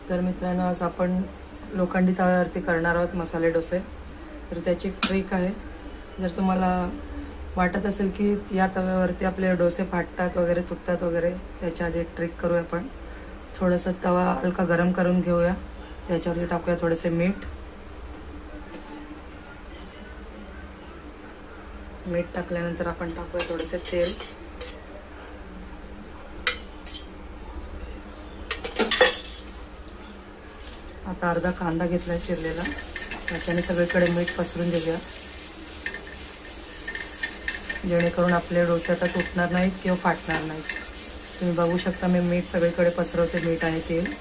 तर मित्रांनो, आज आपण लोखंडी तव्यावरती करणार आहोत मसाले डोसे. तर त्याची एक ट्रिक आहे. जर तुम्हाला वाटत असेल की या तव्यावरती आपले डोसे फाटतात वगैरे, तुटतात वगैरे, त्याच्या आधी एक ट्रिक करूया आपण. थोडंसं तवा हलका गरम करून घेऊया. त्याच्यावरती टाकूया थोडेसे मीठ टाकल्यानंतर आपण टाकूया थोडेसे तेल. आता अर्धा कांदा घेतला चिरलेला, त्याच्याने सगळीकडे मीठ पसरून देऊया, जेणेकरून आपले डोसे आता तुटणार नाहीत किंवा फाटणार नाहीत. तुम्ही बघू शकता मी मीठ सगळीकडे पसरवते, मीठ आणि तेल.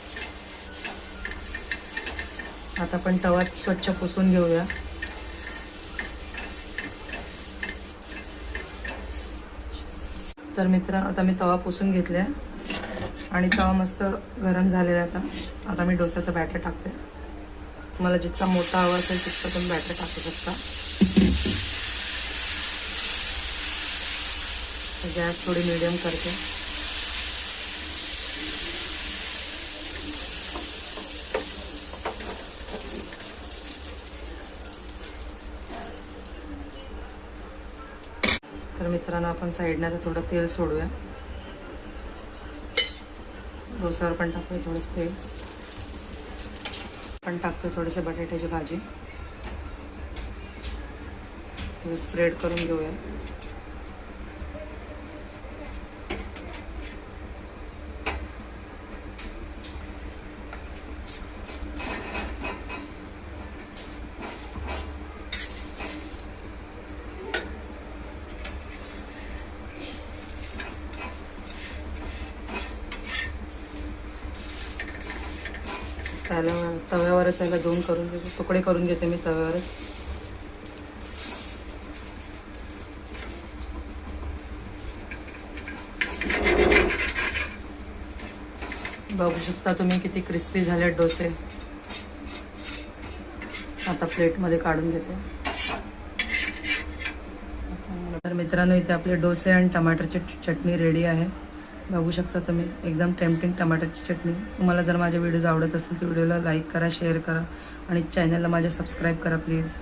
आता आपण तवा स्वच्छ पुसून घेऊया. तर मित्रांनो, आता मी तवा पुसून घेतला आणि तवा मस्त गरम झालेला आहे. आता मी डोसाचं बॅटर टाकते. तुम्हाला जितका मोठा हवा असेल तितका तुम्ही बॅटर टाकू शकता. गॅस थोडी मीडियम करते. तर मित्रांनो, आपण साईडने आता थोडं तेल सोडूया. डोस्यावर पण टाकूया थोडंसं तेल. पण टाकतो थोडेसे बटाट्याची भाजी. थोडं स्प्रेड करून घेऊया. त्याला तव्यावरच याला दोन करून घेते, तुकडे करून घेते मी तव्यावरच. बघू शकता तुम्ही किती क्रिस्पी झाले डोसे. आता प्लेटमध्ये काढून घेते. तर मित्रांनो, इथे आपले डोसे आणि टमाटरची चटणी रेडी आहे. बघू शकता तुम्ही, एकदम टेम्पटिंग टमाटरची चटणी. तुम्हाला जर माझे व्हिडिओज आवडत असतील तर व्हिडिओला लाईक करा, शेअर करा आणि चॅनलला माझ्या सबस्क्राईब करा प्लीज.